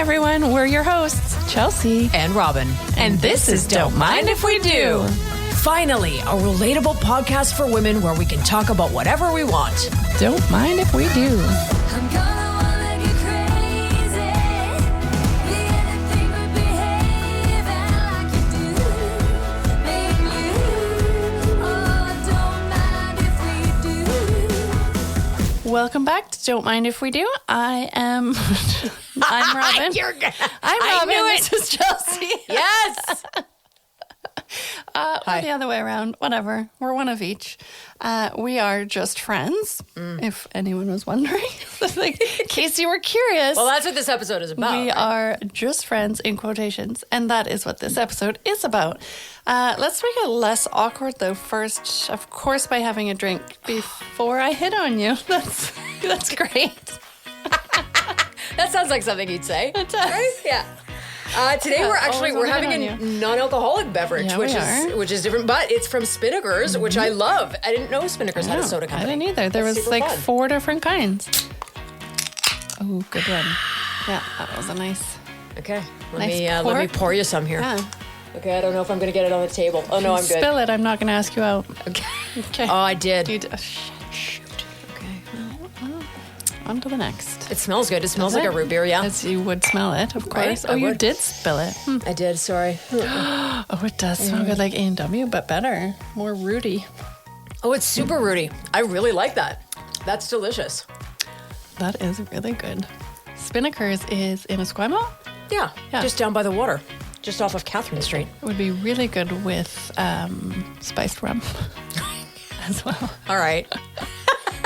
everyone. We're your hosts, Chelsea and Robin. And this is Don't Mind If We Do. Finally, a relatable podcast for women where we can talk about whatever we want. Don't mind if we do. I'm gonna wanna get crazy. Be anything but behaving like you do. Make you. Oh, don't mind if we do. Welcome back to Don't Mind If We Do. I'm Robin. I'm Robin. This is Chelsea. Yes. Or the other way around. Whatever. We're one of each. We are just friends, if anyone was wondering. Like, in case you were curious. Well, that's what this episode is about. We are just friends in quotations, and that is what this episode is about. Let's make it less awkward, though. First, of course, by having a drink before I hit on you. That's great. That sounds like something you'd say. It does. Right? Yeah. Today we're having a non-alcoholic beverage, Yeah, which is different, but it's from Spinnakers, which I love. I didn't know Spinnakers had a soda company. I didn't either. There That's was super like fun. 4 different kinds. Oh, good one. Yeah, that was a nice. Okay, Nice let me pour you some here. Yeah. Okay, I don't know if I'm going to get it on the table. Oh no, I'm good. Spill it. I'm not going to ask you out. Okay. Okay. Oh, I did. You did. Shoot. Okay. On to the next. It smells good. It smells Does like it? a root beer, yeah. As you would smell it, of Right, course. I Oh, you would. did spill it. I did, sorry. Oh, it does smell good like A&W, but better. More rooty. Oh, it's super rooty. I really like that. That's delicious. That is really good. Spinnakers is in Esquimalt. Yeah, Yeah. just down by the water, just off of Catherine Street. It would be really good with spiced rum as well. All right.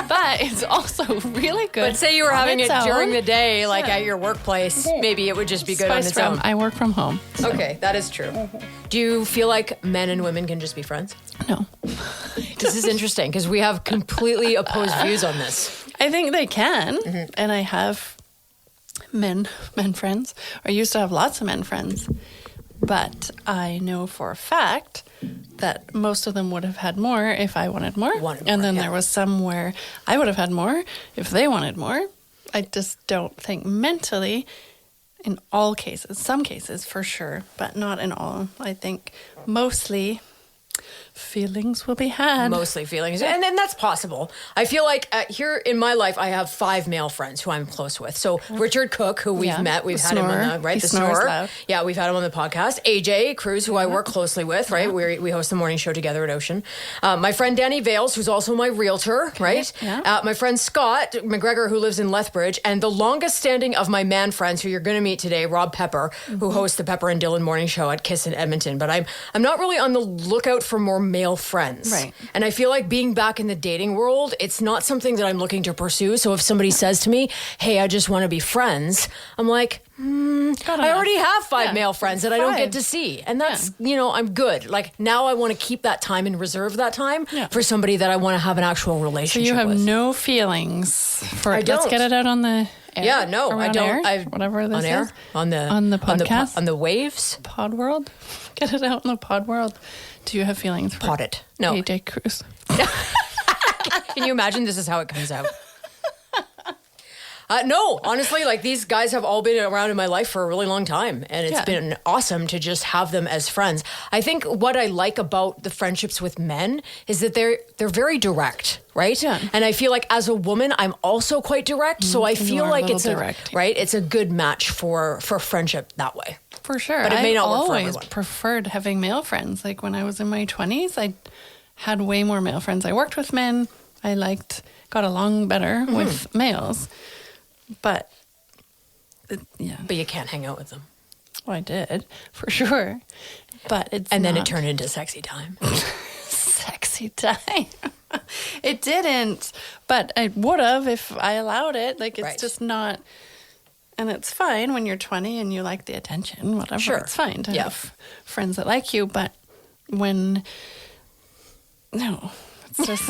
But it's also really good. But say you were on having it its during own. the day, like Yeah. at your workplace, maybe it would just be good on Spiced its rum. own. I work from home. So. Okay, that is true. Do you feel like men and women can just be friends? No. This is interesting because we have completely opposed views on this. I think they can. And I have men friends. I used to have lots of men friends. But I know for a fact that most of them would have had more if I wanted more. And then there was some where I would have had more if they wanted more. I just don't think mentally, in all cases, some cases for sure, but not in all. I think mostly feelings will be had. Mostly feelings. And then that's possible. I feel like here in my life, I have 5 male friends who I'm close with. So Richard Cook, who we've met, we've had him on the, right? He The snores snorer. loud. Yeah, we've had him on the podcast. AJ Cruz, who I work closely with, right? We host the morning show together at Ocean. My friend Danny Vales, who's also my realtor, right? Yeah. My friend Scott McGregor, who lives in Lethbridge. And the longest standing of my man friends, who you're going to meet today, Rob Pepper, who hosts the Pepper and Dylan morning show at Kiss in Edmonton. But I'm not really on the lookout for more male friends. Right. And I feel like being back in the dating world, it's not something that I'm looking to pursue. So if somebody says to me, hey, I just want to be friends, I'm like, I already have 5 male friends that I don't get to see. And that's, I'm good. Like now I want to keep that time and reserve that time for somebody that I want to have an actual relationship So you have with. no feelings for I don't. Let's get it out on the air. Yeah, no, I Around don't. Air, whatever this on air, is. on the podcast? on the waves. Pod world. Get it out in the pod world. Do you have feelings for Pod it. No. AJ Cruz? Can you imagine this is how it comes out? No, honestly, like these guys have all been around in my life for a really long time, and it's been awesome to just have them as friends. I think what I like about the friendships with men is that they're very direct, right? Yeah. And I feel like as a woman, I'm also quite direct, so I feel are a like little it's direct. right. It's a good match for friendship that way. For sure. But it may not work for always everyone. preferred having male friends. Like when I was in my 20s, I had way more male friends. I worked with men. I got along better with males. But, But you can't hang out with them. Well, I did, for sure. But it's And then it not turned into sexy time. sexy time. It didn't, but I would have if I allowed it. Like, it's Right. just not... And it's fine when you're 20 and you like the attention, whatever. Sure. It's fine to Yeah. have friends that like you, but when... No, it's just...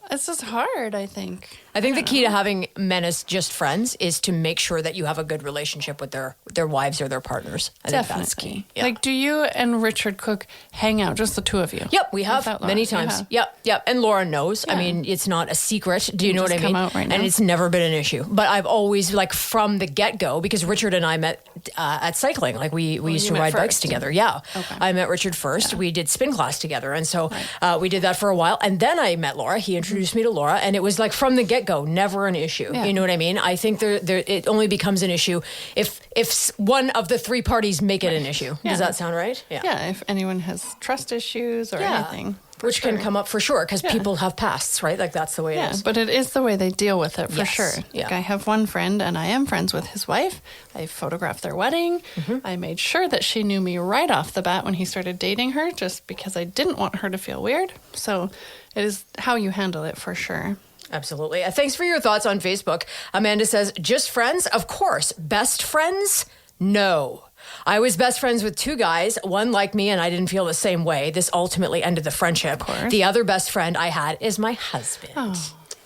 it's just hard, I think. I think the key to having men as just friends is to make sure that you have a good relationship with their wives or their partners. I think that's key. Yeah. Like, do you and Richard Cook hang out, just the two of you? Yep, we have many times. Yep. And Laura knows. Yeah. I mean, it's not a secret. Do you know what I mean? Out right now. And it's never been an issue. But I've always, like, from the get-go, because Richard and I met at cycling. Like, we used to ride bikes together. Yeah. Okay. I met Richard first. Yeah. We did spin class together. And so we did that for a while. And then I met Laura. He introduced me to Laura. And it was like from the get-go, never an issue. Yeah. You know what I mean? I think it only becomes an issue if one of the three parties make it an issue. Yeah. Does that sound right? Yeah, if anyone has trust issues or anything. Which can come up for sure, because people have pasts, right? Like, that's the way it is. But it is the way they deal with it, for sure. Yeah. Like, I have one friend, and I am friends with his wife. I photographed their wedding. I made sure that she knew me right off the bat when he started dating her, just because I didn't want her to feel weird. So it is how you handle it, for sure. Absolutely. Thanks for your thoughts on Facebook. Amanda says, just friends? Of course. Best friends? No. I was best friends with two guys. One liked me and I didn't feel the same way. This ultimately ended the friendship. The other best friend I had is my husband.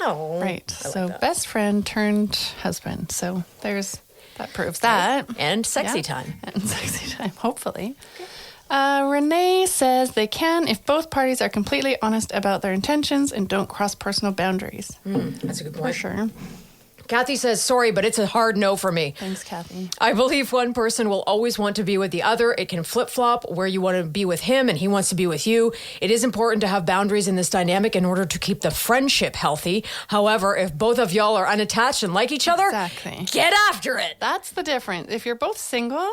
Oh. Right. So best friend turned husband. So that proves that. And sexy time. And sexy time, hopefully. Renee says they can if both parties are completely honest about their intentions and don't cross personal boundaries. That's a good point. For sure. Kathy says, sorry, but it's a hard no for me. Thanks, Kathy. I believe one person will always want to be with the other. It can flip-flop where you want to be with him and he wants to be with you. It is important to have boundaries in this dynamic in order to keep the friendship healthy. However, if both of y'all are unattached and like each other, get after it. That's the difference. If you're both single,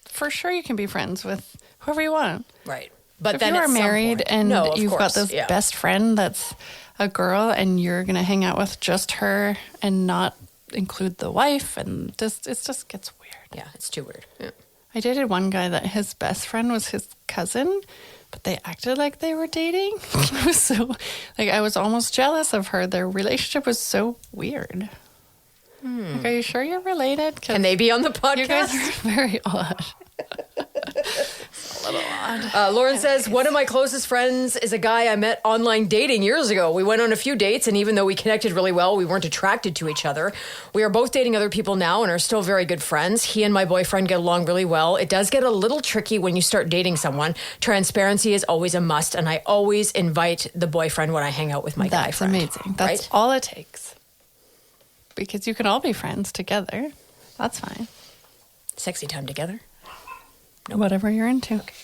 for sure you can be friends with whoever you want. Right. But if then you are married and you've got this best friend that's a girl and you're going to hang out with just her and not include the wife, and it just gets weird. Yeah, it's too weird. Yeah. I dated one guy that his best friend was his cousin, but they acted like they were dating. It was so, like, I was almost jealous of her. Their relationship was so weird. Like, are you sure you're related? Can they be on the podcast? You guys are very odd. It's a little odd. Lauren says, one of my closest friends is a guy I met online dating years ago. We went on a few dates, and even though we connected really well, we weren't attracted to each other. We are both dating other people now and are still very good friends. He and my boyfriend get along really well. It does get a little tricky when you start dating someone. Transparency is always a must, and I always invite the boyfriend when I hang out with my guy friend. That's amazing. That's all it takes. Because you can all be friends together. That's fine. Sexy time together. Whatever you're into. Okay.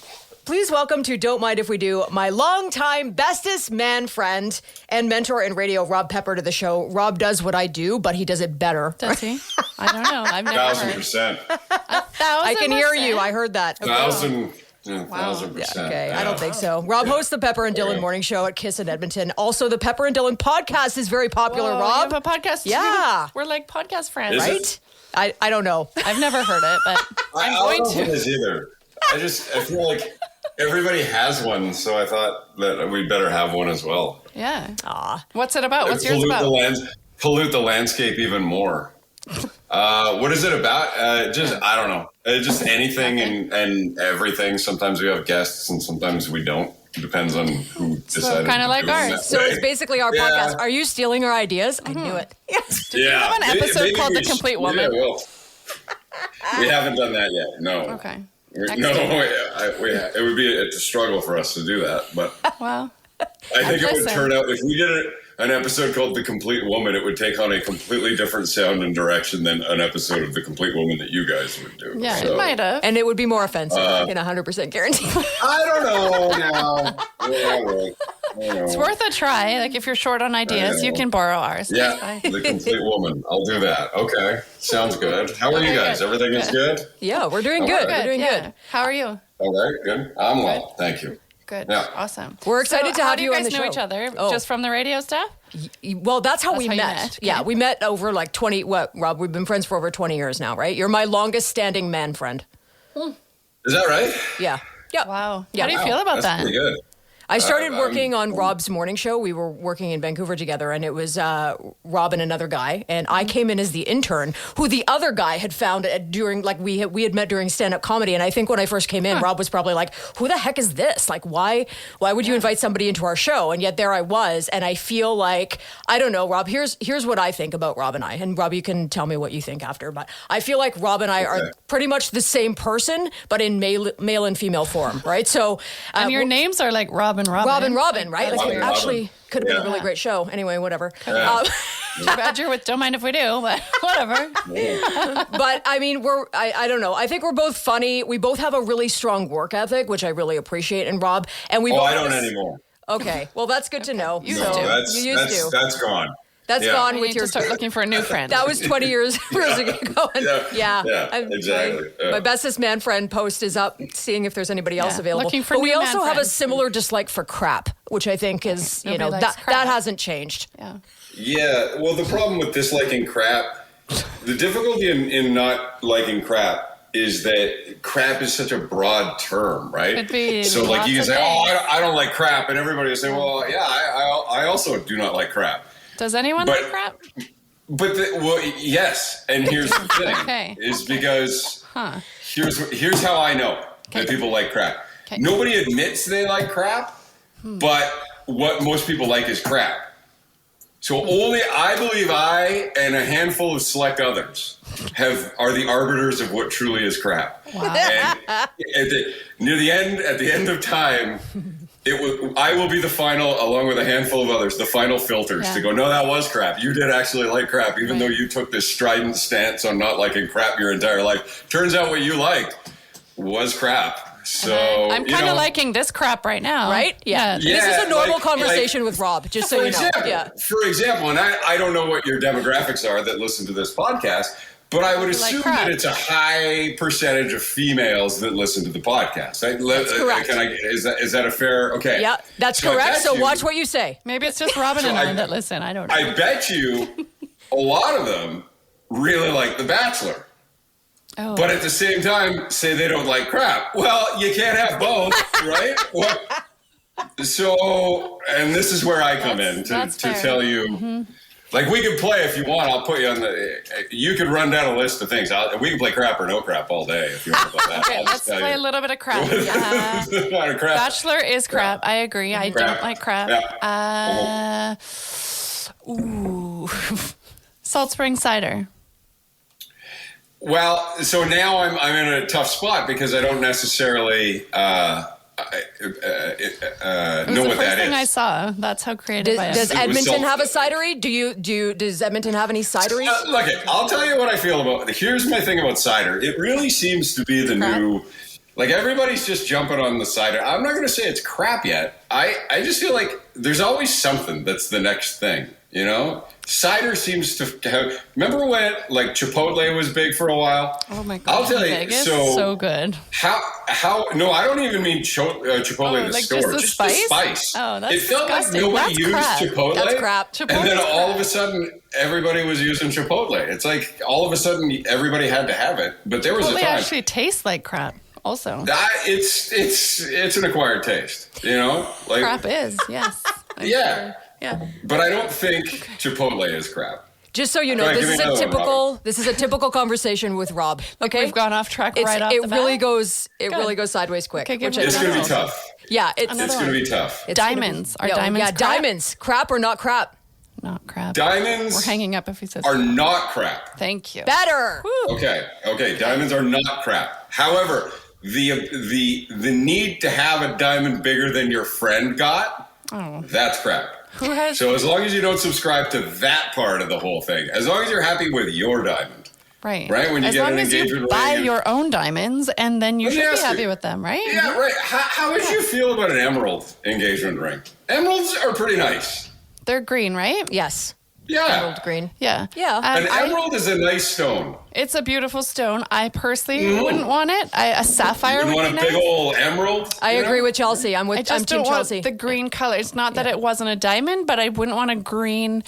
Please welcome to Don't Mind If We Do, my longtime bestest man friend and mentor in radio, Rob Pepper, to the show. Rob does what I do, but he does it better. Does he? I don't know. I've never 1,000%. I can hear you. I heard that. 1,000%. Yeah, okay, I don't think so. Rob hosts the Pepper and Dylan Morning Show at Kiss in Edmonton. Also, the Pepper and Dylan podcast is very popular, Rob. You have a podcast too? Yeah. We're like podcast friends. Right? I don't know. I've never heard it, but I'm I going don't know if to. it is either. I feel like everybody has one, so I thought that we'd better have one as well. Yeah. What's it about? What's yours about? Pollute the landscape even more. What is it about? I don't know. Just anything and everything. Sometimes we have guests and sometimes we don't. It depends on who decided. Kind of like ours. So it's basically our podcast. Are you stealing our ideas? I knew it. Do you have an episode called The Complete Woman? Yeah, well, we haven't done that yet. No. Okay. It would be a struggle for us to do that. But well, I think it would turn out, if we did an episode called The Complete Woman, it would take on a completely different sound and direction than an episode of The Complete Woman that you guys would do. Yeah, it might have. And it would be more offensive. I can 100% guarantee. I don't know now. It's worth a try. Like, if you're short on ideas, you can borrow ours. Yeah, The Complete Woman. I'll do that. Okay. Sounds good. How are you guys? Good. Everything is good? Yeah, we're doing good. We're doing good. How are you? Okay, good. I'm well. Thank you. Good. Yeah. Awesome. We're excited to have you on the show. How do you guys know each other? Just from the radio stuff? Well, that's how we you met. met. Yeah, we met over like 20, Rob? We've been friends for over 20 years now, right? You're my longest standing man friend. Is that right? Yeah. Wow. Yeah. How do you feel about That's that? pretty good. I started working on Rob's morning show. We were working in Vancouver together, and it was Rob and another guy. And I came in as the intern, who the other guy had found during, like, we had met during stand-up comedy. And I think when I first came in, Rob was probably like, "Who the heck is this? Like, why would you invite somebody into our show?" And yet there I was, and I feel like, I don't know, Rob. Here's what I think about Rob and I. And Rob, you can tell me what you think after. But I feel like Rob and I are pretty much the same person, but in male and female form, right? So, and your names are like Rob and Robin. Rob and Robin, right? Rob Like, and actually, could have been a really great show. Anyway, whatever. Too bad you're with Don't Mind If We Do, but whatever. But I mean, I don't know. I think we're both funny. We both have a really strong work ethic, which I really appreciate in Rob. And we both I don't anymore. Okay, well, that's good to know. You No, used to. that's gone. That's Yeah. gone We with need your. to start looking for a new friend. That was 20 years ago. And Yeah, exactly. My bestest man friend post is up, seeing if there's anybody else Yeah, available. looking for but we new also man have a friends. similar dislike for crap, which I think is, Nobody likes that crap. hasn't changed. Yeah. Yeah, well, the problem with disliking crap, the difficulty in not liking crap is that crap is such a broad term, right? Could be So, like, you can lots say, of "Oh, things. I don't like crap," and everybody will say, "Well, yeah, I also do not like crap." Does anyone But- like crap? But yes, and here's the thing: Okay. is because here's how I know that people like crap. Okay. Nobody admits they like crap, but what most people like is crap. So only I believe I and a handful of select others are the arbiters of what truly is crap. Wow. And at the end of time, I will be the final, along with a handful of others, the final filters to go, "No, that was crap. You did actually like crap, even though you took this strident stance on not liking crap your entire life. Turns out what you liked was crap." So I'm kind of liking this crap right now. Right? Yeah. Yeah, This is a normal like- conversation with Rob, just so For you know. example, Yeah. for example, and I don't know what your demographics are that listen to this podcast, but I would assume crap. that it's a high percentage of females that listen to the podcast. That's correct. Is that a fair? Okay. Yeah, that's So I correct. bet So you- watch what you say. Maybe it's just Robin and I that listen. I don't know. I bet you a lot of them really like The Bachelor. Oh. But at the same time, say they don't like crap. Well, you can't have both, right? So, and this is where I come in to that's fair. tell you. Like, we can play if you want. I'll put you on you could run down a list of things. We can play crap or no crap all day if you want to play that. Okay, I'll let's just tell play you. a little bit of crap. Not a crap. Bachelor is crap. I agree. I Crap. don't like crap. Yeah. Ooh. Salt Spring Cider. Well, so now I'm in a tough spot because I don't necessarily know what First that thing I is. saw. That's how creative I am. Does It was Edmonton self- have a cidery? Does Edmonton have any cideries? Look, I'll tell you what I feel about. Here's my thing about cider. It really seems to be the Crap. new. Like, everybody's just jumping on the cider. I'm not going to say it's crap yet. I just feel like there's always something that's the next thing. You know, cider seems to have. Remember when like Chipotle was big for a while? Oh my god! I'll tell you. Vegas, So good. how? No, I don't even mean Chipotle in the like store. just the spice? the spice. Oh, that's it felt disgusting. like nobody That's used crap. Chipotle. That's crap. And then Chipotle's all crap. of a sudden, everybody was using Chipotle. It's like all of a sudden, everybody had to have it. But there was Well, a they time. actually taste like crap. Also, It's an acquired taste. You know, like crap is yes. I'm Yeah. sure. Yeah. But I don't think Chipotle is crap. Just so you know, Go ahead, this give is me a another one, typical. This is a typical conversation with Rob. Okay, We've gone off track right off it the really bat. goes. It Good. really goes sideways quick. Okay, give which me I It's think going to is be awesome. tough. Yeah, It's going to be tough. it's gonna Diamonds. be- Are yeah, diamonds Yeah, crap? diamonds. Crap or not crap? Not crap. Diamonds We're hanging up if he says are not crap. Thank you. Better. Okay. Diamonds are not crap. However, the need to have a diamond bigger than your friend got, that's crap. Who has? So as long as you don't subscribe to that part of the whole thing, as long as you're happy with your diamond, right. right, when you as get long an as you engagement buy ring and- your own diamonds, and then you Let me should be ask happy you. with them, right? yeah, right. How would you feel about an emerald engagement ring? Emeralds are pretty nice. They're green, right? Yes. Yeah. Emerald green. Yeah. Yeah. An emerald is a nice stone. It's a beautiful stone. I personally wouldn't want it. A sapphire You would want be a nice. big old emerald? I you know? agree with Chelsea. I'm I just Team don't want Chelsea. the green color. It's not that it wasn't a diamond, but I wouldn't want a green.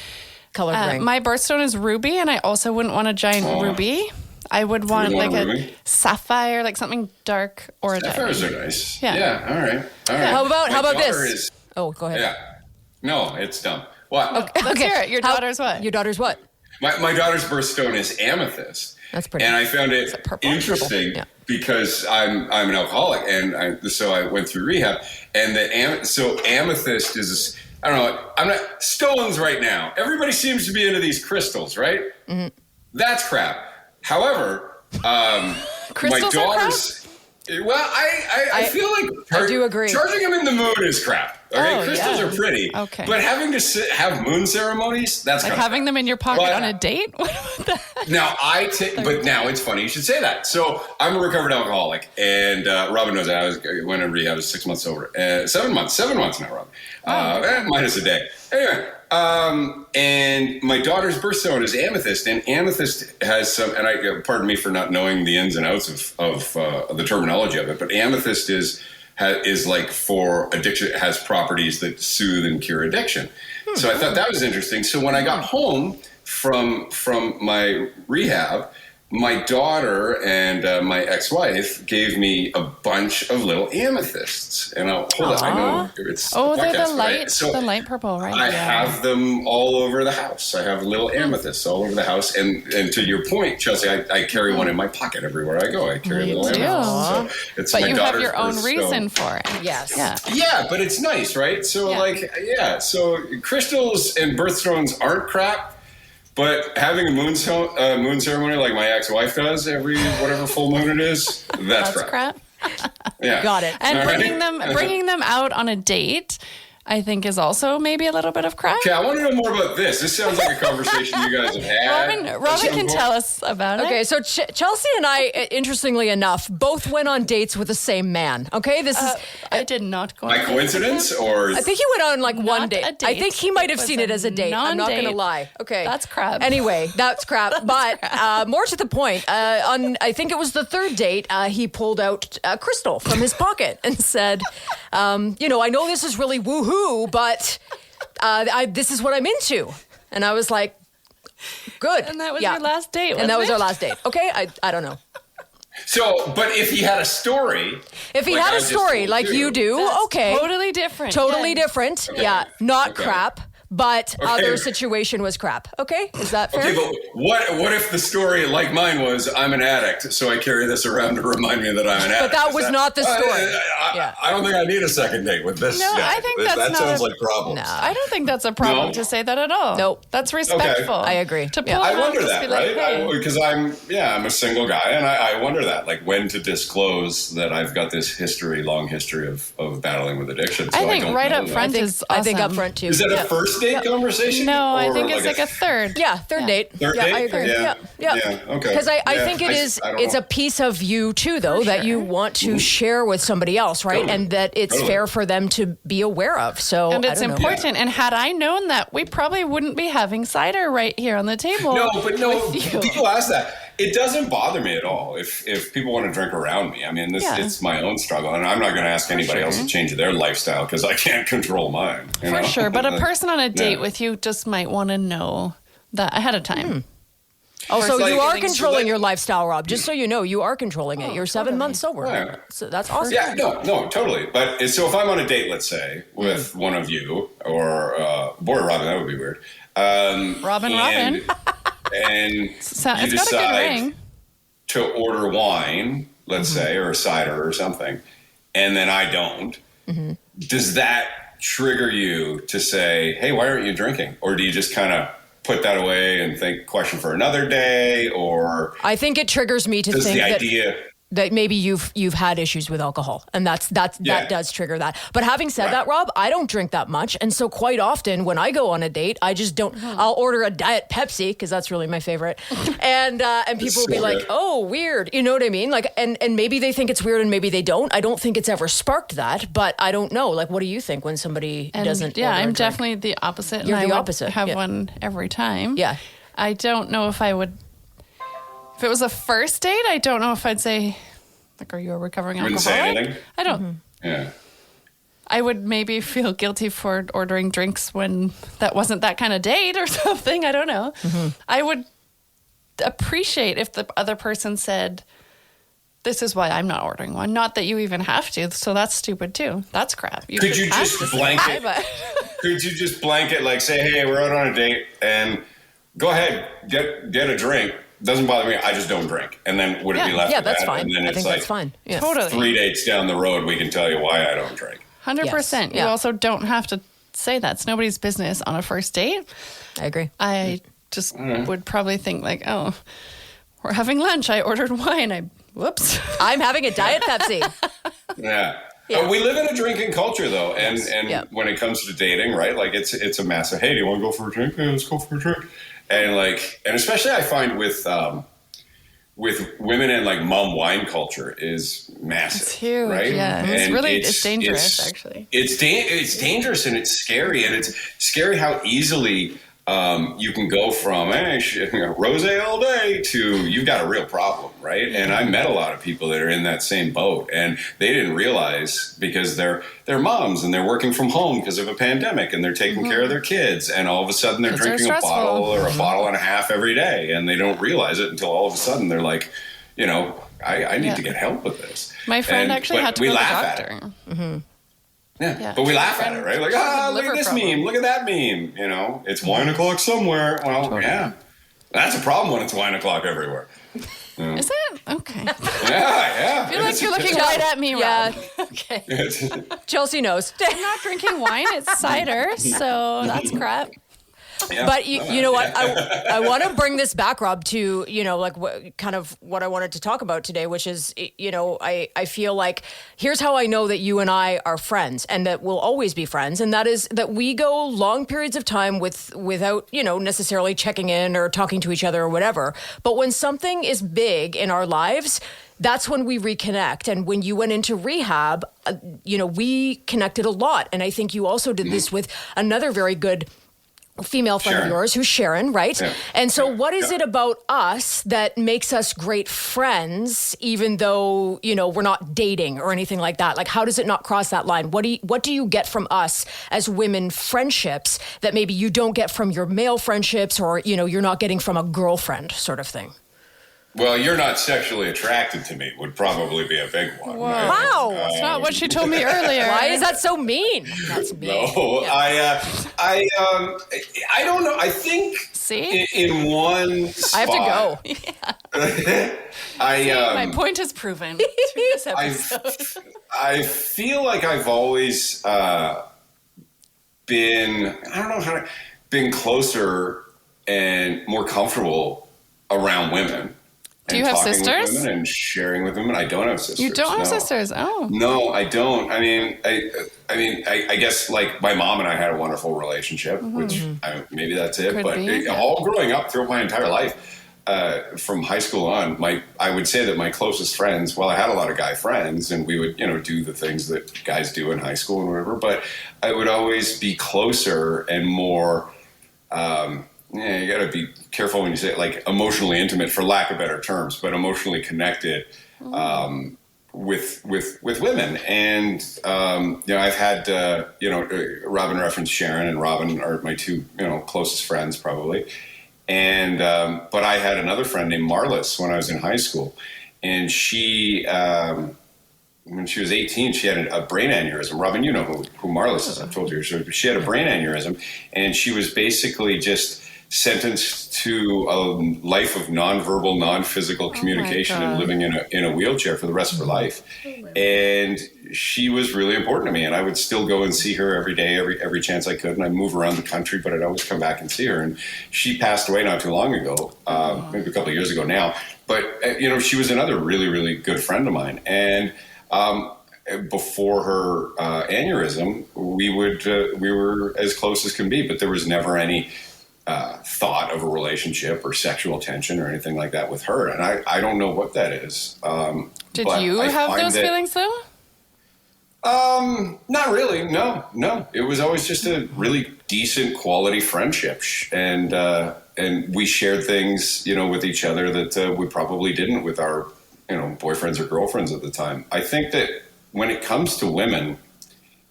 Color green. My birthstone is ruby, and I also wouldn't want a giant ruby. I would want wouldn't like want a a ruby? sapphire, like something dark or a Sapphires diamond. are nice. Yeah. All right. How about My daughter this? is- Oh, go ahead. Yeah. No, it's dumb. What? Let's hear it. Your daughter's what? Your daughter's what? My daughter's birthstone is amethyst. That's pretty. And I found it purple? interesting Purple, yeah. because I'm an alcoholic, and so I went through rehab. And so amethyst is, I don't know. I'm not stones right now. Everybody seems to be into these crystals, right? Mm-hmm. That's crap. However, Crystals my are crap? daughter's. Well, I feel like I do agree. Charging them in the moon is crap. Okay, Oh, crystals yeah. are pretty. Okay. But having to have moon ceremonies, that's Like kind of having crap. them in your pocket But- on a date? What about that? Now but now it's funny you should say that. So I'm a recovered alcoholic, and Robin knows that. I went in rehab. I was 6 months sober. 7 months now, Robin. Minus a day. Anyway, and my daughter's birthstone is amethyst, and amethyst has some. And pardon me for not knowing the ins and outs of the terminology of it, but amethyst is like for addiction. It has properties that soothe and cure addiction. So I thought that was interesting. So when I got home from my rehab, my daughter and my ex-wife gave me a bunch of little amethysts, and hold on, I know it's Oh, they're podcast, the right? light, So the light purple, right? I have them all over the house. I have little amethysts all over the house, and to your point, Chelsea, I carry one in my pocket everywhere I go. I carry You a little do. amethyst. So it's But my you have daughter's your own birthstone. reason for it. Yes. Yeah. Yeah, but it's nice, right? So so crystals and birthstones aren't crap, but having a moon ceremony like my ex-wife does every whatever full moon it is, that's crap. Yeah. Got it. And All right. bringing them out on a date, I think, is also maybe a little bit of crap. Okay, I want to know more about this. This sounds like a conversation you guys have had. Robin can tell us about it. Okay, so Chelsea and I, interestingly enough, both went on dates with the same man. Okay, this is. I did not go. By on coincidence, or I think he went on like one Not date. a date. I think he might have It was seen it as a date. I'm not going to non-date. lie. Okay, That's crap. Anyway, that's crap. But more to the point, on I think it was the third date, he pulled out a crystal from his pocket and said, I know this is really woohoo, but this is what I'm into. And I was like, good. And that was Yeah. your last date, And that wasn't was it? our last date. Okay, I don't know. so. But if he had a story, If he like had I a just story told like you do, That's okay. Totally different. Totally Yeah. different. Okay. Yeah, not Okay. crap, but Okay. other situation was crap. Okay, is that fair? okay, but what if the story, like mine, was I'm an addict, so I carry this around to remind me that I'm an addict? that Is was not the story. I, Yeah. I don't think I need a second date with this. No, guy. I think that's that not sounds a- like problems. No. I don't think that's a problem No. to say that at all. Nope. That's respectful. I agree. To pull Yeah. him I out wonder and just that, be like, right? hey. Because I'm a single guy, and I wonder that, like, when to disclose that I've got this long history of battling with addiction. So I think don't right know up that. front I think awesome. up front too. Is that yeah. a first date conversation? No, I Or think it's like a third. Yeah, third date. Third yeah, date? I agree. Yeah. Yeah, Yeah, okay. Because I Yeah, think it's I don't a know. piece of you too, though, that you want to share with somebody else, right? Totally. And that it's Totally. fair for them to be aware of. So And I it's don't know. important. And had I known that, we probably wouldn't be having cider right here on the table. No, but no, with you. people ask that. It doesn't bother me at all if people want to drink around me. I mean, Yeah. it's my own struggle, and I'm not going to ask anybody else to change their lifestyle because I can't control mine. you For know? sure. But a person on a date Yeah. with you just might want to know that ahead of time. Oh, so Like- you are so controlling like- your lifestyle, Rob. Just so you know, you are controlling it. You're 7 months sober. Yeah. So that's awesome. Yeah, no, totally. But so if I'm on a date, let's say, with one of you or boy, Robin, that would be weird. Robin. and So, you it's got a good decide ring. to order wine, let's say, or a cider or something, and then I don't. Does that trigger you to say, "Hey, why aren't you drinking?" Or do you just kind of put that away and think, question for another day? Or I think it triggers me to does think the that idea? that maybe you've had issues with alcohol, and that does trigger that. But having said Right. that, Rob, I don't drink that much, and so quite often when I go on a date, I just don't. I'll order a Diet Pepsi because that's really my favorite, and people will be so like, good. "Oh, weird," you know what I mean? Like, and maybe they think it's weird, and maybe they don't. I don't think it's ever sparked that, but I don't know. Like, what do you think when somebody And doesn't? yeah, order a I'm drink? definitely the opposite. You're and the I would opposite, have yeah. one every time. Yeah. I don't know if I would. If it was a first date, I don't know if I'd say, like, are you a recovering Wouldn't say alcoholic? anything? I don't. Yeah. I would maybe feel guilty for ordering drinks when that wasn't that kind of date or something. I don't know. I would appreciate if the other person said, this is why I'm not ordering one. Not that you even have to, so that's stupid too. That's crap. Could you have just to say blanket? hi, but- Could you just blanket, like, say, hey, we're out on a date, and go ahead, get a drink. Doesn't bother me. I just don't drink. And then would it be left? Yeah, with that's that? fine. And then I it's think like that's fine. Yeah. Totally. 3 dates down the road, we can tell you why I don't drink. 100%. Yes. Yeah. You also don't have to say that. It's nobody's business on a first date. I agree. I just would probably think like, oh, we're having lunch. I ordered wine. Whoops. I'm having a Diet Pepsi. Yeah. Yeah. We live in a drinking culture, though, and Yeah. when it comes to dating, right? Like it's a massive. Hey, do you want to go for a drink? Yeah, let's go for a drink. And especially I find with women and like mom wine culture is massive. It's huge, right? yeah. And It's dangerous, actually. It's dangerous and it's scary, and it's scary how easily you can go from rosé all day to you've got a real problem, right? And I met a lot of people that are in that same boat, and they didn't realize because they're moms and they're working from home because of a pandemic, and they're taking care of their kids, and all of a sudden they're Kids are drinking a stressful. bottle or a bottle and a half every day, and they don't realize it until all of a sudden they're like, I need to get help with this. My friend actually but had to we go to the laugh at doctor. it. Yeah. Yeah. But we laugh at it, right? Like, look at this problem. meme, look at that meme. It's wine o'clock somewhere. Well, yeah, that's a problem when it's wine o'clock everywhere. Is it? Okay. Yeah. I feel like you're looking right at me, Yeah. Rob. Okay. Chelsea knows. I'm not drinking wine. It's cider, so that's crap. Yeah. But you know what? I want to bring this back, Rob, to kind of what I wanted to talk about today, which is I feel like here's how I know that you and I are friends and that we'll always be friends, and that is that we go long periods of time without necessarily checking in or talking to each other or whatever. But when something is big in our lives, that's when we reconnect. And when you went into rehab, we connected a lot, and I think you also did this with another very good female friend Sharon. of yours who's Sharon, right? Yeah. And so Yeah. what is it about us that makes us great friends, even though, we're not dating or anything like that? Like, how does it not cross that line? What do you get from us as women friendships that maybe you don't get from your male friendships or, you're not getting from a girlfriend sort of thing? Well, you're not sexually attracted to me would probably be a big one. Whoa. right? Wow. That's not what she told me earlier. Why is that so mean? That's mean. No, Yeah. I don't know. I think See? in one spot, I have to go. My point is proven through this episode. I feel like I've always been closer and more comfortable around women. Do and you have talking sisters? With women and sharing with women. I don't have sisters. You don't have no. sisters? Oh. No, I don't. I guess like my mom and I had a wonderful relationship, which maybe that's it. Could but be, yeah. all growing up throughout my entire life, from high school on, I would say that my closest friends. Well, I had a lot of guy friends, and we would do the things that guys do in high school and whatever. But I would always be closer and more. You got to be careful when you say it, like emotionally intimate, for lack of better terms, but emotionally connected with women. And I've had Robin referenced Sharon, and Robin are my two closest friends probably. And but I had another friend named Marlis when I was in high school, and she. When she was 18, she had a brain aneurysm. Robin, you know who Marlis is. I've told you. She had a brain aneurysm, and she was basically just sentenced to a life of nonverbal, non-physical communication and God. living in a wheelchair for the rest of her life. And she was really important to me, and I would still go and see her every day, every chance I could. And I'd move around the country, but I'd always come back and see her. And she passed away not too long ago, maybe a couple of years ago now. But she was another really, really good friend of mine. And before her aneurysm, we were as close as can be, but there was never any thought of a relationship or sexual tension or anything like that with her. And I don't know what that is. Did but you I have find those that- feelings though? Not really. No. It was always just a really decent quality friendship, and we shared things, with each other that we probably didn't with our, boyfriends or girlfriends at the time. I think that when it comes to women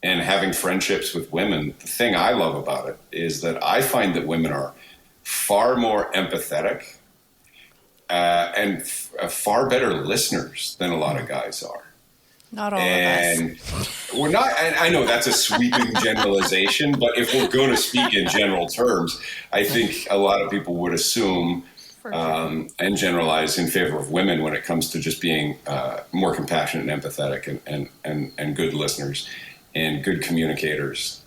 and having friendships with women, the thing I love about it is that I find that women are far more empathetic far better listeners than a lot of guys are. Not all of us. And we're not, and I know that's a sweeping generalization, but if we're going to speak in general terms, I think a lot of people would assume and generalize in favor of women when it comes to just being more compassionate and empathetic and good listeners and good communicators.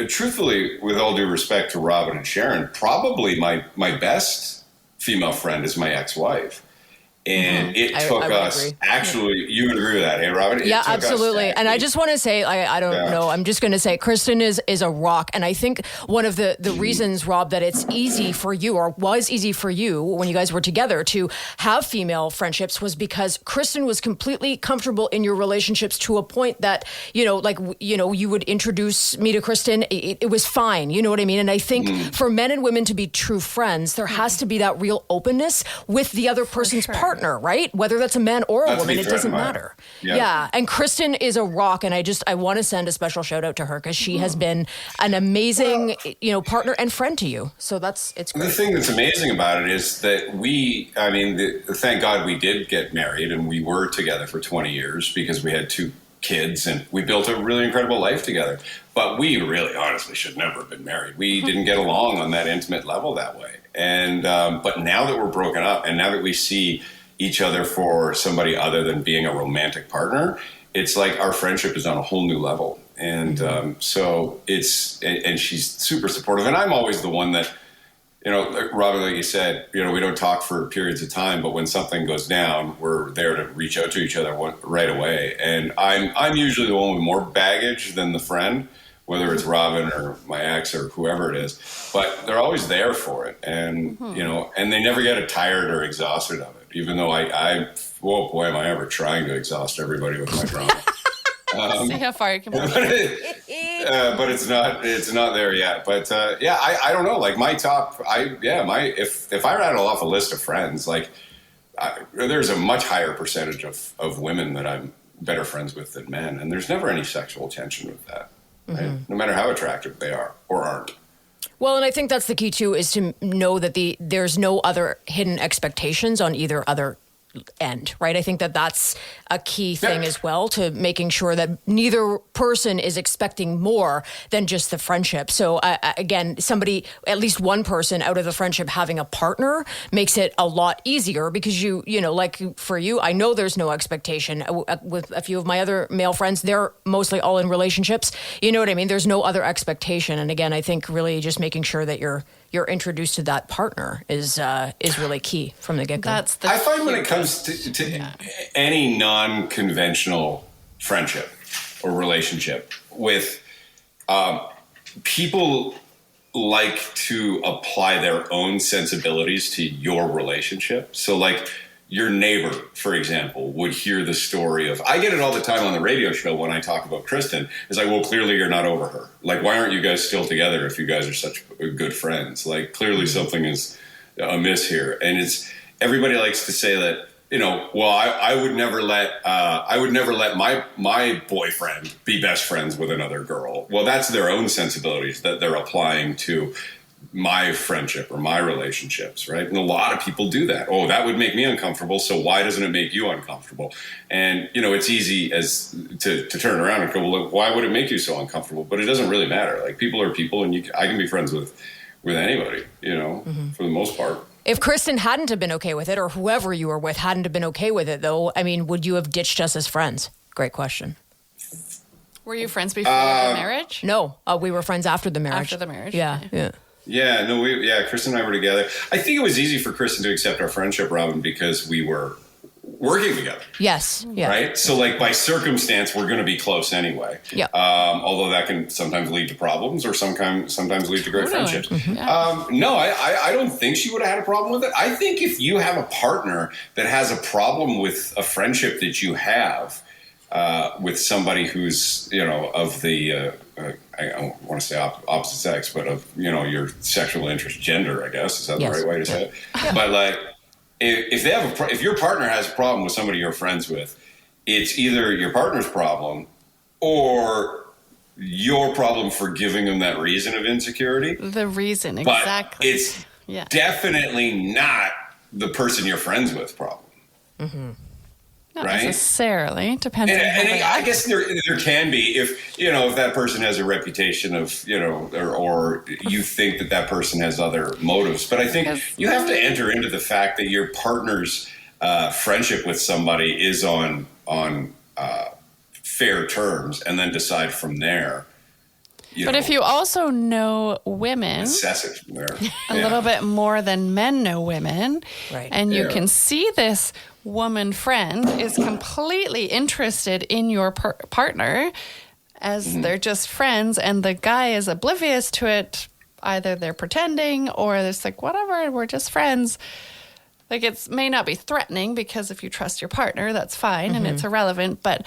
Truthfully, with all due respect to Robin and Sharon, probably my best female friend is my ex-wife. And it took us, actually, you would agree with that, hey, Robin? Yeah, absolutely. And I just want to say, I don't know, I'm just going to say, Kristen is a rock. And I think one of the reasons, Rob, that it's easy for you, or was easy for you when you guys were together to have female friendships, was because Kristen was completely comfortable in your relationships to a point that, you would introduce me to Kristen. It was fine. You know what I mean? And I think for men and women to be true friends, there has to be that real openness with the other person's partner, right? Whether that's a man or a woman, it doesn't matter. Yeah. And Kristen is a rock, and I want to send a special shout out to her because she has been an amazing, partner and friend to you. So it's great. The thing that's amazing about it is that thank God we did get married, and we were together for 20 years because we had 2 kids and we built a really incredible life together. But we really honestly should never have been married. We didn't get along on that intimate level that way. And but now that we're broken up, and now that we see each other for somebody other than being a romantic partner, it's like our friendship is on a whole new level. And so and she's super supportive. And I'm always the one that, Robin, like you said, we don't talk for periods of time, but when something goes down, we're there to reach out to each other right away. And I'm usually the one with more baggage than the friend, whether it's Robin or my ex or whoever it is, but they're always there for it. And, and they never get tired or exhausted of it, even though oh boy, am I ever trying to exhaust everybody with my drama. See how far you can push. But it's not there yet. But I don't know. Like my top, if I rattle off a list of friends, there's a much higher percentage of women that I'm better friends with than men, and there's never any sexual tension with that. Right? No matter how attractive they are or aren't. Well, and I think that's the key too, is to know that there's no other hidden expectations on either other end, right? I think that's a key thing as well, to making sure that neither person is expecting more than just the friendship. So again, at least one person out of the friendship having a partner makes it a lot easier, because like for you, I know there's no expectation. With a few of my other male friends, they're mostly all in relationships. You know what I mean? There's no other expectation. And again, I think really just making sure that you're introduced to that partner is really key from the get-go. I find when it comes to any non-conventional friendship or relationship with people like to apply their own sensibilities to your relationship. So like your neighbor, for example, would hear the story of, I get it all the time on the radio show when I talk about Kristen. It's like, well, clearly you're not over her. Like, why aren't you guys still together if you guys are such good friends? Like, clearly something is amiss here. And everybody likes to say that, well, I would never let my boyfriend be best friends with another girl. Well, that's their own sensibilities that they're applying to my friendship or my relationships, right? And a lot of people do that. Oh, that would make me uncomfortable, so why doesn't it make you uncomfortable? And, it's easy as to turn around and go, well, look, why would it make you so uncomfortable? But it doesn't really matter. Like, people are people, and I can be friends with anybody, for the most part. If Kristen hadn't have been okay with it, or whoever you were with hadn't have been okay with it, though, I mean, would you have ditched us as friends? Great question. Were you friends before the marriage? No, we were friends after the marriage. After the marriage? Yeah. Yeah, no, Kristen and I were together. I think it was easy for Kristen to accept our friendship, Robin, because we were working together. Yes. Yeah. Right? So, like, by circumstance, we're going to be close anyway. Yeah. Although that can sometimes lead to problems or sometimes lead to great friendships. Mm-hmm. Yeah. No, I don't think she would have had a problem with it. I think if you have a partner that has a problem with a friendship that you have with somebody who's, of the... I don't want to say opposite sex, but of, your sexual interest, gender, I guess. Is that the right way to say it? Yeah. But like, if your partner has a problem with somebody you're friends with, it's either your partner's problem or your problem for giving them that reason of insecurity. The reason, exactly. But Yeah. definitely not the person you're friends with, probably. Not Right? necessarily. Depends on how And they I act. guess there can be if that person has a reputation of or you think that person has other motives. But I think you have to enter into the fact that your partner's friendship with somebody is on fair terms, and then decide from there. But if you also know women assess it from there a little bit more than men know women, Right. and you Yeah. can see this woman friend is completely interested in your partner as they're just friends, and the guy is oblivious to it. Either they're pretending or it's like, whatever, we're just friends. Like, it may not be threatening because if you trust your partner, that's fine and it's irrelevant. But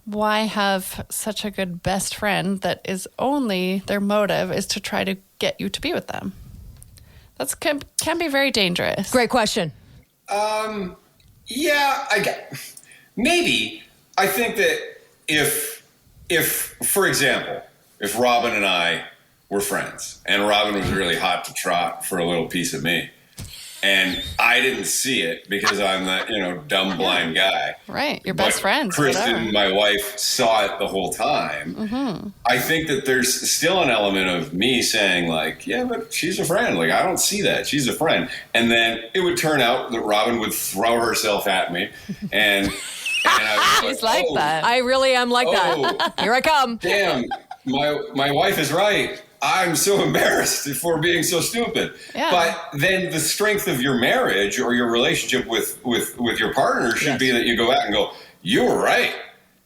why have such a good best friend that is only their motive is to try to get you to be with them? That's can be very dangerous. Great question. Yeah, maybe. I think that if, for example, if Robin and I were friends, and Robin was really hot to trot for a little piece of me, and I didn't see it because I'm that dumb blind guy. Right, your best But friends. Kristen, whatever. my wife, saw it the whole time. I think that there's still an element of me saying, like, yeah, but she's a friend. Like, I don't see that. She's a friend. And then it would turn out that Robin would throw herself at me. And I was He's like oh, that. I really am like that. Here I come. Damn, my wife is right. I'm so embarrassed for being so stupid. Yeah. But then the strength of your marriage or your relationship with your partner should be that you go back and go, you were right.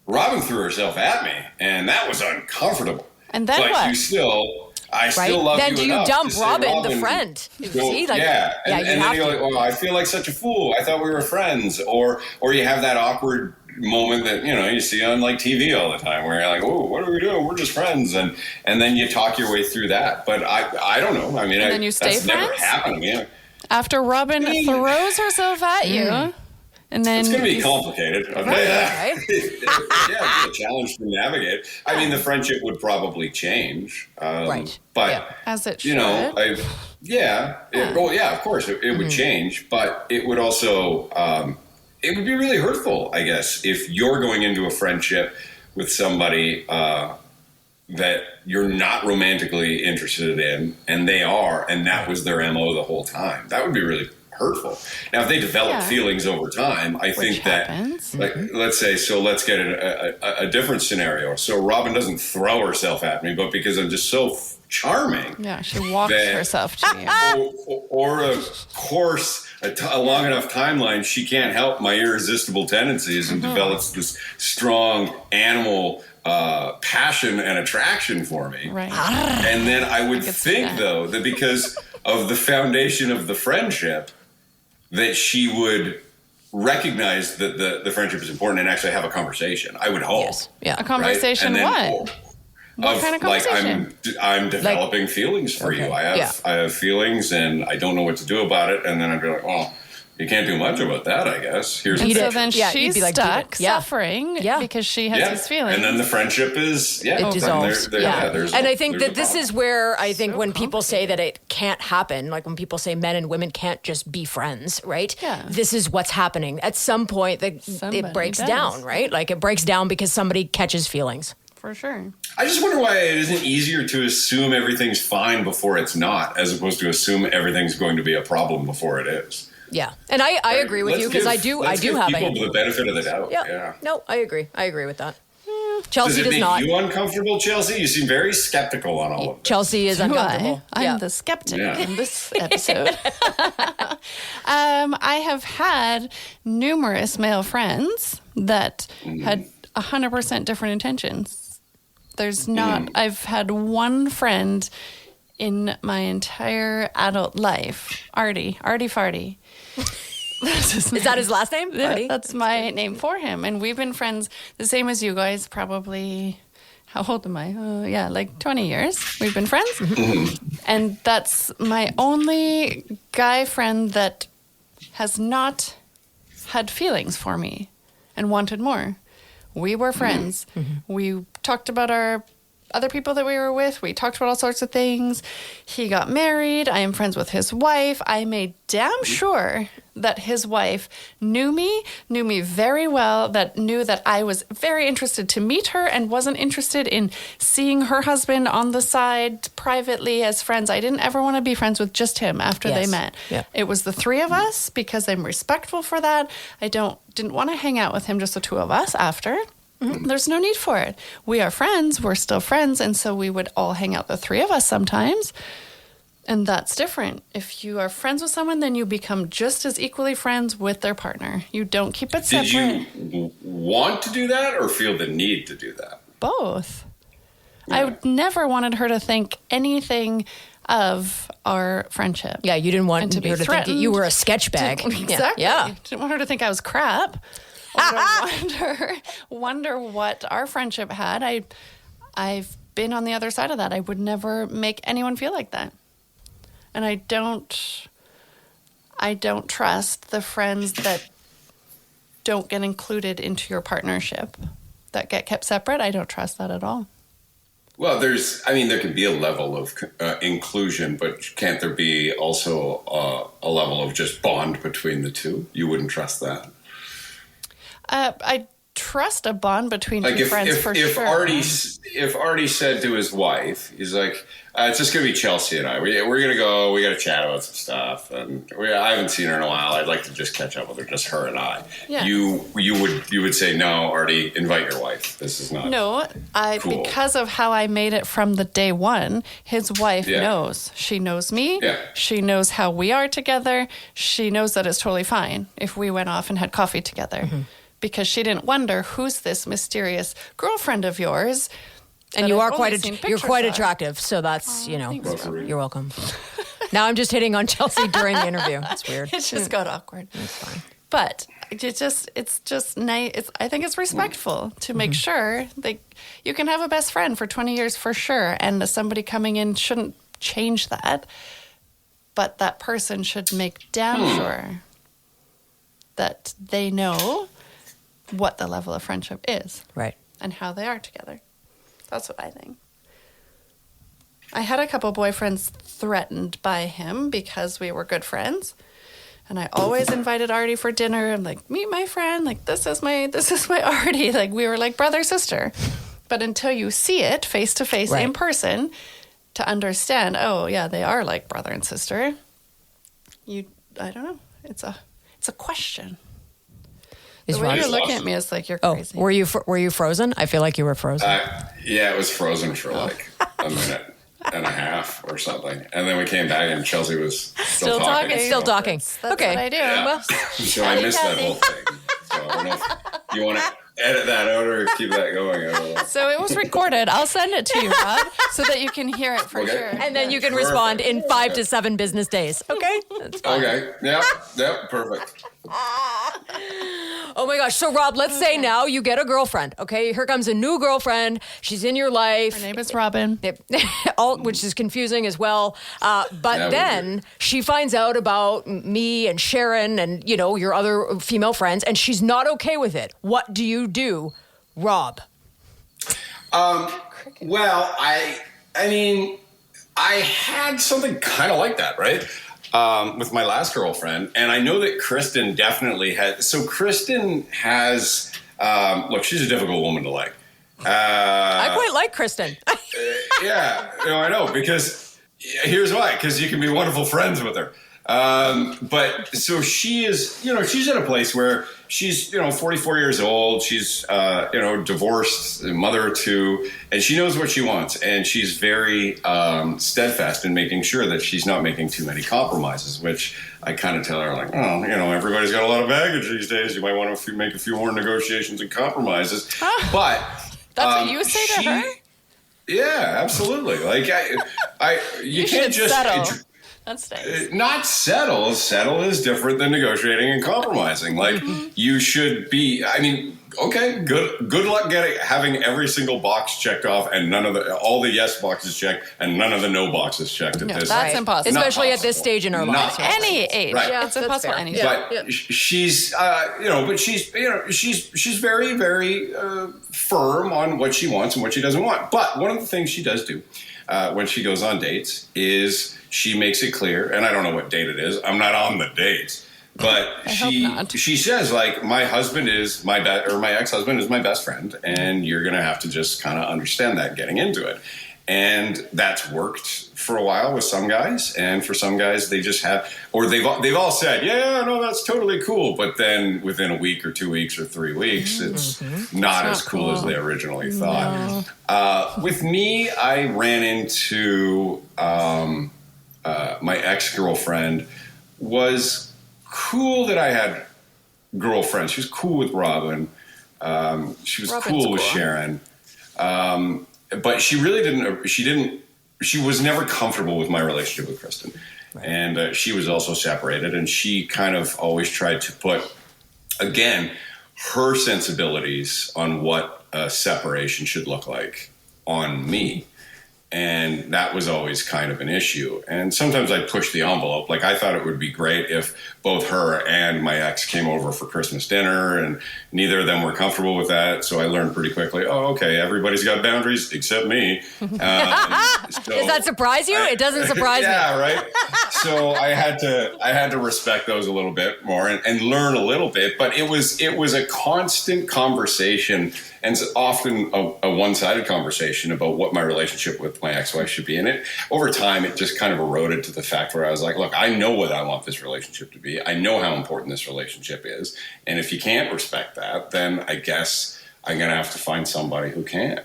Robin threw herself at me, and that was uncomfortable. And then but what? I still love Then you do you enough dump to say, Robin, the friend? go- See, like, yeah, yeah, and you then have you're to. like, oh, I feel like such a fool. I thought we were friends, or you have that awkward moment that you see on like TV all the time, where you're like, oh, what are we doing? We're just friends, and then you talk your way through that. But I don't know. I mean, And then you stay that's never friends? happened to me. After Robin throws herself at you, and then It's going to be you- complicated. I'll tell you that. Right? Yeah, it's a challenge to navigate. I mean, the friendship would probably change. Right. But, Yeah. as it should. of course, it would change. But it would also, it would be really hurtful, I guess, if you're going into a friendship with somebody that you're not romantically interested in, and they are, and that was their MO the whole time. That would be really hurtful. Now, if they develop feelings over time, I think that, happens. like, let's get a different scenario. So Robin doesn't throw herself at me, but because I'm just so charming, Yeah, she walks That- herself to you. or of course, a long enough timeline, she can't help my irresistible tendencies and develops this strong animal passion and attraction for me. Right. And then I would could see think, that. though, that because of the foundation of the friendship, that she would recognize that the friendship is important and actually have a conversation. I would hope. Yes. Yeah. A right? conversation And then, what? What kind of conversation? Like I'm developing feelings for you. I have feelings and I don't know what to do about it. And then I'd be like, well, you can't do much about that, I guess. Here's And the so picture. then Yeah, you'd she's be like, stuck, dude, yeah. suffering, Yeah. because she has these feelings. And then the friendship is It then dissolves. there's And a- I think there's that a this problem. is where I think when people say that it can't happen, like when people say men and women can't just be friends, right? Yeah. This is what's happening. At some point, Somebody it breaks does. down, right? Like it breaks down because somebody catches feelings. For sure. I just wonder why it isn't easier to assume everything's fine before it's not, as opposed to assume everything's going to be a problem before it is. Yeah. And I agree with you because I do let's give have people the benefit of the doubt. Yeah. No, I agree. I agree with that. Does Chelsea it does make not. you uncomfortable, Chelsea? You seem very skeptical on all of this. Chelsea is uncomfortable. I'm Yeah. the skeptic Yeah. in this episode. I have had numerous male friends that had 100% different intentions. There's not, I've had one friend in my entire adult life, Artie Farty. Is that his last name? Yeah, Artie? that's my name for him. And we've been friends the same as you guys, probably, how old am I? Like 20 years. We've been friends. And that's my only guy friend that has not had feelings for me and wanted more. We were friends. We talked about our other people that we were with. We talked about all sorts of things. He got married. I am friends with his wife. I made damn sure that his wife knew me very well, that knew that I was very interested to meet her and wasn't interested in seeing her husband on the side privately as friends. I didn't ever want to be friends with just him after they met. Yeah. It was the three of us because I'm respectful for that. I didn't want to hang out with him, just the two of us after. There's no need for it. We are friends. We're still friends. And so we would all hang out, the three of us sometimes. And that's different. If you are friends with someone, then you become just as equally friends with their partner. You don't keep it separate. Did you want to do that or feel the need to do that? Both. Yeah. I would never wanted her to think anything of our friendship. Yeah, you didn't want And to be her to think that threatened. you were a sketch bag. Exactly. Yeah. Didn't want her to think I was crap. I wonder what our friendship had. I've been on the other side of that. I would never make anyone feel like that. And I don't trust the friends that don't get included into your partnership, that get kept separate. I don't trust that at all. Well, there can be a level of inclusion, but can't there be also a level of just bond between the two? You wouldn't trust that? I trust a bond between Like two if friends for if sure. Artie said to his wife, he's like, it's just going to be Chelsea and I. We're going to go. We got to chat about some stuff, and I haven't seen her in a while. I'd like to just catch up with her, just her and I. Yeah. You would say, no, Artie, invite your wife. This is not. No, cool. Because of how I made it from the day one, his wife knows. She knows me. Yeah. She knows how we are together. She knows that it's totally fine if we went off and had coffee together. Mm-hmm. Because she didn't wonder, who's this mysterious girlfriend of yours? And that you I've are only seen you're pictures quite of? attractive, so that's, thanks, you're welcome. Now I'm just hitting on Chelsea during the interview. It's weird. It just got awkward. It's fine. But it's just nice. I think it's respectful to make sure that you can have a best friend for 20 years for sure. And somebody coming in shouldn't change that. But that person should make damn sure that they know what the level of friendship is. Right. And how they are together. That's what I think. I had a couple boyfriends threatened by him because we were good friends. And I always invited Artie for dinner. I'm like, meet my friend. Like, this is my Artie. Like, we were like brother, sister. But until you see it face to face in person to understand, oh yeah, they are like brother and sister. I don't know. It's a question. The way you're looking at me is like you're crazy. Were you frozen? I feel like you were frozen. Yeah, it was frozen for like a minute and a half or something, and then we came back and Chelsea was still talking. Still talking. That's Okay. what I do. Yeah. Well, So I missed that whole thing. So I don't know if you want to edit that out or keep that going. I don't know. so it was recorded. I'll send it to you, Rob, so that you can hear it for Okay. sure. And then you can Perfect. respond in 5 to 7 business days. Okay? That's fine. Okay. Yep. Perfect. Oh my gosh. So Rob, let's say now you get a girlfriend. Okay, here comes a new girlfriend. She's in your life. Her name is Robin. Which is confusing as well. But Yeah, then she finds out about me and Sharon and, your other female friends, and she's not okay with it. What do you do, Rob? Well, I mean, I had something kind of like that, right? With my last girlfriend, and I know that Kristen definitely had. So Kristen has. Look, she's a difficult woman to like. I quite like Kristen. Yeah, I know, because here's why. Because you can be wonderful friends with her. But so she is, she's at a place where she's, 44 years old. She's, divorced, a mother of two, and she knows what she wants. And she's very steadfast in making sure that she's not making too many compromises, which I kind of tell her, like, everybody's got a lot of baggage these days. You might want to make a few more negotiations and compromises. But That's what you say to her? Yeah, absolutely. Like you You can't should just settle. That's nice. Not settle. Settle is different than negotiating and compromising. Like you should be. I mean, okay, good luck having every single box checked off and all the yes boxes checked and none of the no boxes checked. That's impossible. Especially at this stage in our lives. Any age, right. yeah, it's impossible. Fair. Any Yeah. age. But she's, she's very, very firm on what she wants and what she doesn't want. But one of the things she does do when she goes on dates is she makes it clear, and I don't know what date it is. I'm not on the dates. But she says, like, my husband is my ex-husband is my best friend, and you're going to have to just kind of understand that getting into it. And that's worked for a while with some guys, and for some guys they just have, or they've all said, yeah, no, that's totally cool. But then within a week or 2 weeks or 3 weeks, it's not as cool as they originally thought. With me, I ran into my ex-girlfriend was cool that I had girlfriends. She was cool with Robin. She was cool with Sharon. But she really didn't. She was never comfortable with my relationship with Kristen, and she was also separated. And she kind of always tried to put, again, her sensibilities on what a separation should look like on me. And that was always kind of an issue. And sometimes I'd push the envelope. Like, I thought it would be great if both her and my ex came over for Christmas dinner, and neither of them were comfortable with that. So I learned pretty quickly, okay, everybody's got boundaries except me. Does that surprise you? It doesn't surprise me. Yeah, right. So I had to respect those a little bit more and learn a little bit. But it was a constant conversation, and often a one-sided conversation about what my relationship with my ex-wife should be. And over time, it just kind of eroded to the fact where I was like, look, I know what I want this relationship to be. I know how important this relationship is. And if you can't respect that, then I guess I'm going to have to find somebody who can.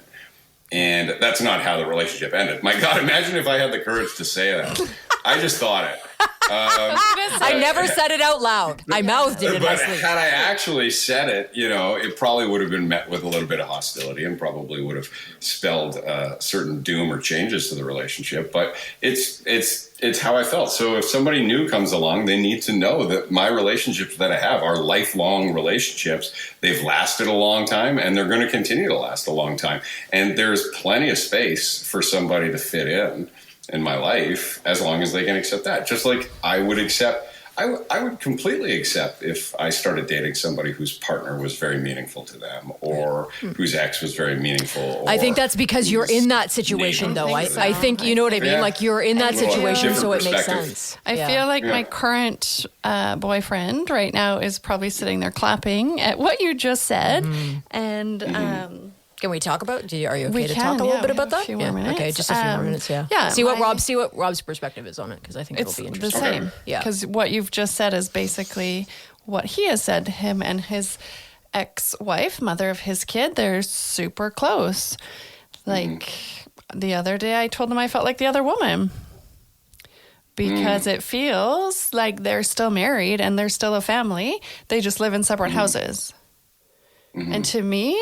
And that's not how the relationship ended. My God, imagine if I had the courage to say that. I just thought it. I never said it out loud. I mouthed it in my But sleep. had I actually said it, it probably would have been met with a little bit of hostility and probably would have spelled certain doom or changes to the relationship. But it's how I felt. So if somebody new comes along, they need to know that my relationships that I have are lifelong relationships. They've lasted a long time, and they're going to continue to last a long time. And there's plenty of space for somebody to fit in my life, as long as they can accept that. Just like I would completely accept if I started dating somebody whose partner was very meaningful to them, or whose ex was very meaningful. I think that's because you're in that situation, though. I think, you know what I mean? Yeah. Like, you're in that situation, so it makes perspective. sense. I feel like my current boyfriend right now is probably sitting there clapping at what you just said. And Can we talk about? Are you okay We to can, talk a little yeah, bit we about have a that? few more minutes. Okay, just a few more minutes. Yeah. yeah, See what Rob's perspective is on it, because I think it's it'll be the interesting. same. Yeah. Because what you've just said is basically what he has said to him and his ex-wife, mother of his kid. They're super close. Like the other day, I told him I felt like the other woman. Because it feels like they're still married and they're still a family. They just live in separate houses. And to me,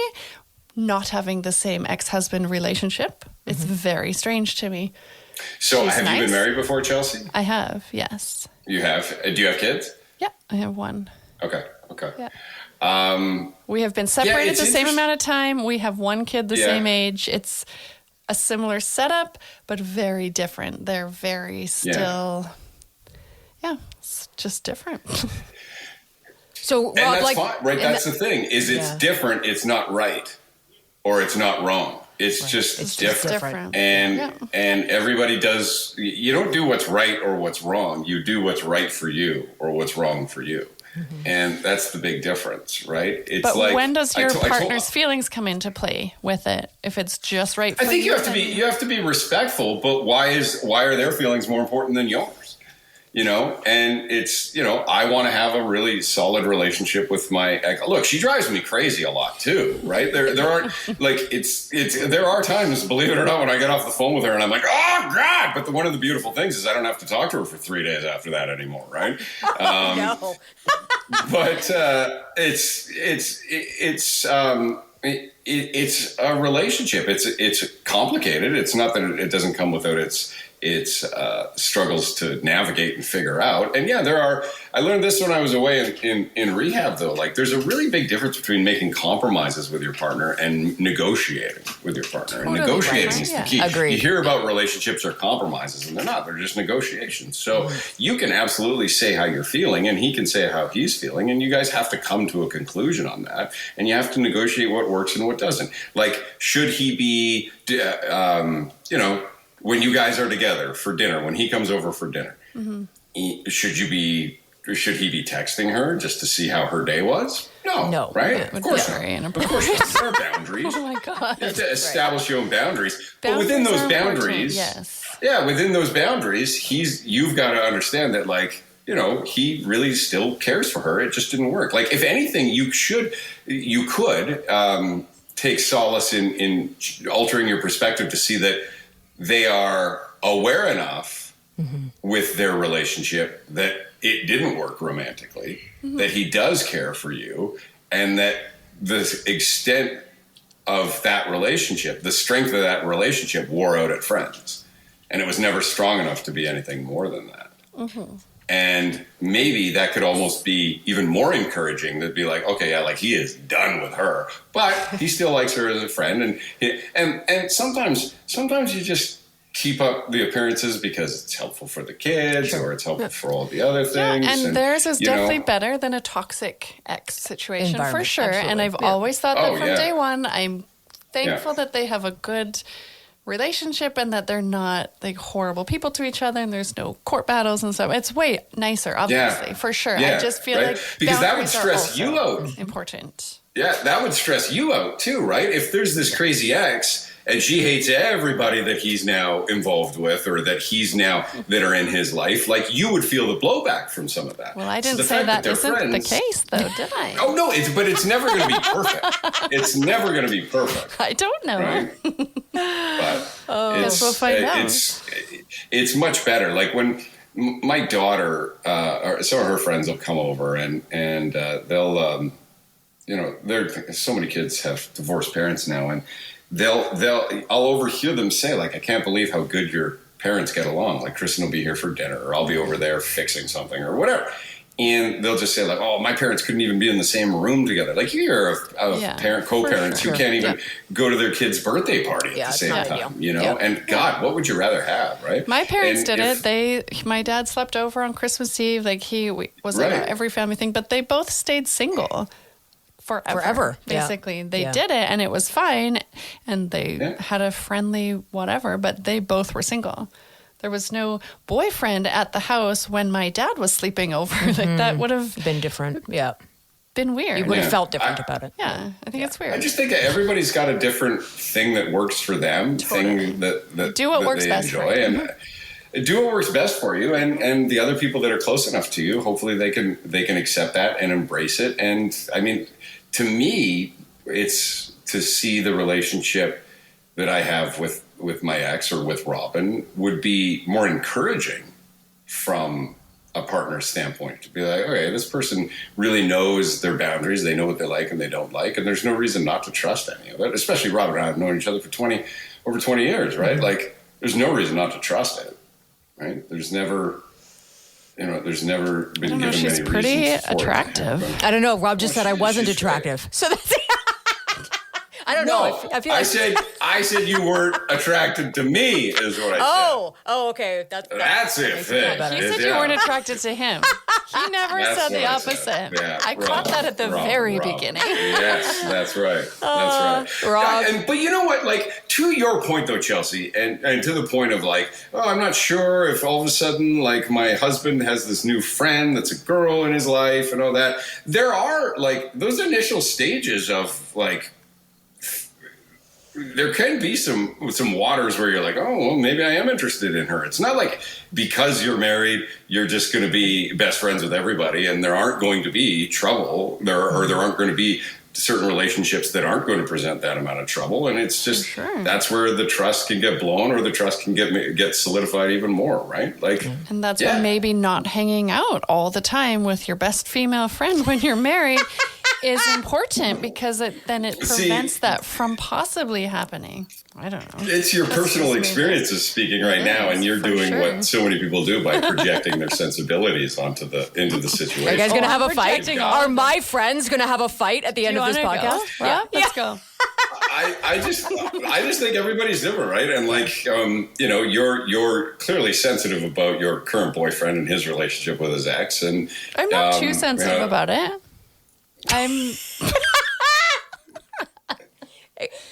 not having the same ex-husband relationship, it's very strange to me. So She's have you nice. been married before, Chelsea? I have, yes. You have? Do you have kids? Yeah, I have one. Okay. Yeah. We have been separated it's the same interest- amount of time. We have one kid the Yeah. same age. It's a similar setup, but very different. They're very still, it's just different. So, And Rob, that's like, fine, right? That's the thing. Is it's different. It's not right, or it's not wrong. It's just It's just different. different. And everybody does. You don't do what's right or what's wrong. You do what's right for you or what's wrong for you. And that's the big difference, right? It's But like, when does I your told- partner's feelings come into play with it? If it's just right for I think you have to then- be respectful, but why are their feelings more important than yours? And it's, I want to have a really solid relationship with my ex. Look, she drives me crazy a lot too, right? There are like, there are times, believe it or not, when I get off the phone with her and I'm like, oh God, but one of the beautiful things is I don't have to talk to her for 3 days after that anymore. Right. no. But it's a relationship. It's complicated. It's not that it doesn't come without its it's struggles to navigate and figure out. And yeah, I learned this when I was away in rehab, though. Like, there's a really big difference between making compromises with your partner and negotiating with your partner. Totally and negotiating is the key. Agreed. You hear about relationships or compromises, and they're not. They're just negotiations. So you can absolutely say how you're feeling, and he can say how he's feeling, and you guys have to come to a conclusion on that. And you have to negotiate what works and what doesn't. Like, should he be, when you guys are together for dinner, when he comes over for dinner, should he be texting her just to see how her day was? No, right? Of course not. Of course not. There are boundaries. Oh my God. You have to establish your own boundaries. But Boundaries within those are important, boundaries, yes. yeah, within those boundaries, you've got to understand that, like, he really still cares for her. It just didn't work. Like, if anything, you could take solace in altering your perspective to see that they are aware enough with their relationship that it didn't work romantically, that he does care for you, and that the extent of that relationship, the strength of that relationship, wore out at Friends. And it was never strong enough to be anything more than that. And maybe that could almost be even more encouraging, to be like, okay, yeah, like, he is done with her, but he still likes her as a friend. And sometimes you just keep up the appearances because it's helpful for the kids, or it's helpful for all the other things. Yeah, and theirs is definitely better than a toxic ex situation, for Environment, sure. absolutely. And I've always thought that from yeah. day one. I'm thankful that they have a good relationship and that they're not like horrible people to each other, and there's no court battles and stuff. It's way nicer, obviously, for sure. Yeah, I just feel right? like because that would boundaries are stress you also out. important. Yeah, that would stress you out too, right? If there's this crazy ex and she hates everybody that he's now involved with, or that are in his life, like, you would feel the blowback from some of that. Well, I So didn't the say fact that they're isn't the friends- case, though, did I? Oh no, but it's never going to be perfect. It's never going to be perfect. I don't know. Right? But Guess we'll find out. It's much better. Like, when my daughter, or some of her friends will come over, and they'll, so many kids have divorced parents now, and I'll overhear them say, like, I can't believe how good your parents get along. Like, Kristen will be here for dinner, or I'll be over there fixing something or whatever. And they'll just say, like, oh, my parents couldn't even be in the same room together. Like, you're a parent, co-parents who can't even go to their kid's birthday party at the same time, And God, what would you rather have, right? My parents did it. My dad slept over on Christmas Eve. Like, he was like every family thing, but they both stayed single. Forever. Basically. Yeah. They did it, and it was fine, and they had a friendly whatever, but they both were single. There was no boyfriend at the house when my dad was sleeping over. Like, that would have Been different. Yeah. been weird. You would have felt different about it. Yeah, I think it's weird. I just think that everybody's got a different thing that works for them, thing that Do what that works they best for enjoy, you. and do what works best for you. And the other people that are close enough to you, hopefully they can accept that and embrace it. And I mean, to me, it's to see the relationship that I have with my ex, or with Robin, would be more encouraging from a partner's standpoint, to be like, okay, this person really knows their boundaries. They know what they like and they don't like. And there's no reason not to trust any of it, especially Robin and I have known each other for over 20 years, right? Mm-hmm. Like, there's no reason not to trust it, right? There's never been given many she's pretty reasons for it to attractive. happen. I don't know. Rob just said I wasn't she's attractive. So that's I don't No, know. I feel like I said you weren't attracted to me, is what I said. Oh, okay. That's it. makes me feel better. You said you weren't attracted to him. He never That's said the what I opposite. said. Yeah, I caught that at the very beginning. Yes, that's right. That's right. Rob. But you know what? Like, to your point, though, Chelsea, and to the point of, like, oh, I'm not sure if all of a sudden, like, my husband has this new friend that's a girl in his life and all that. There are, like, those initial stages of, like, there can be some waters where you're like, oh, well, maybe I am interested in her. It's not like because you're married, you're just going to be best friends with everybody, and there aren't going to be trouble. There aren't going to be certain relationships that aren't going to present that amount of trouble. And it's just that's where the trust can get blown, or the trust can get solidified even more, right? Like, and that's why maybe not hanging out all the time with your best female friend when you're married is important because then it prevents that from possibly happening. I don't know. It's your personal experiences speaking right now, and you're doing sure. what so many people do by projecting their sensibilities into the situation. Are you guys going to have a fight? projecting all Are my friends going to have a fight at the end of this podcast? Yeah, let's go. I just think everybody's different, right? And like, you're clearly sensitive about your current boyfriend and his relationship with his ex, and I'm not too sensitive about it. I'm.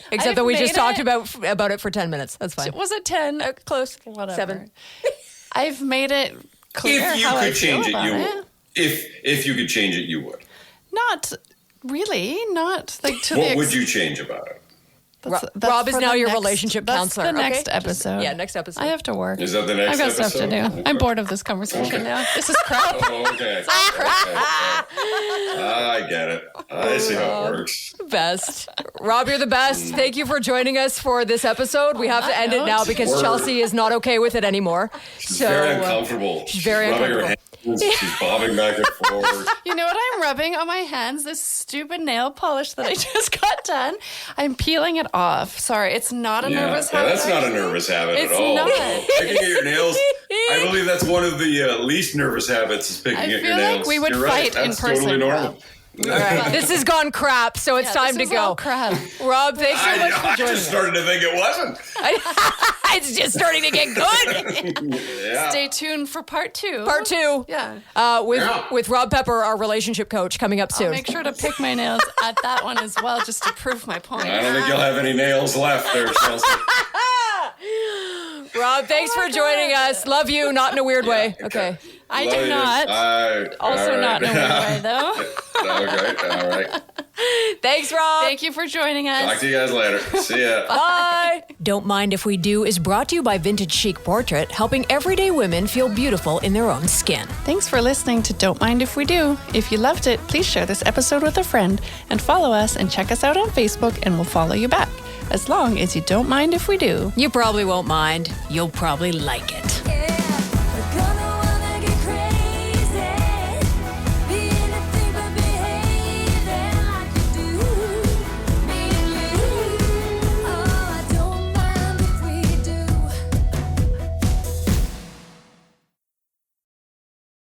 Except I've that we just made talked it- about it for 10 minutes. That's fine. Was it 10? Close. Whatever. 7. I've made it clear if you how I could change feel it, you about would. If you could change it, you would. Not really. Not like to What the. would you change about it? Rob is for now the your next- relationship counselor. That's the okay? next episode. Yeah, next episode. I have to work. Is that the next I've got episode? stuff to do. Okay. I'm bored of this conversation now. This is crap. Oh, okay. I get it. I see how it works. Best. Rob, you're the best. Thank you for joining us for this episode. We have to end it now because Word. Chelsea is not okay with it anymore. She's very uncomfortable. she's very rubbing her uncomfortable. hands. She's bobbing back and forth. You know what I'm rubbing on my hands? This stupid nail polish that I just got done. I'm peeling it off. Sorry, it's not a nervous habit. That's not a actually. nervous habit It's at all. not. Picking at your nails. I believe that's one of the least nervous habits is picking I at your feel nails. like we would You're right. fight in That's person. totally normal. Rob. All right. This has gone crap, so it's Yeah, time to this is go. all crap. Rob, thanks so much I for joining just us. started to think it wasn't. It's just starting to get good. Yeah. Stay tuned for part 2. Part 2. Yeah. With Rob Pepper, our relationship coach, coming up soon. I'll make sure to pick my nails at that one as well, just to prove my point. I don't think you'll have any nails left there, Chelsea. Rob, thanks for joining us. Love you, not in a weird way. Okay. I Love do you. not. Also all not in a right. weird way, though. Okay, all right. Thanks, Rob. Thank you for joining us. Talk to you guys later. See ya. Bye. Don't Mind If We Do is brought to you by Vintage Chic Portrait, helping everyday women feel beautiful in their own skin. Thanks for listening to Don't Mind If We Do. If you loved it, please share this episode with a friend and follow us and check us out on Facebook, and we'll follow you back. As long as you don't mind if we do. You probably won't mind. You'll probably like it.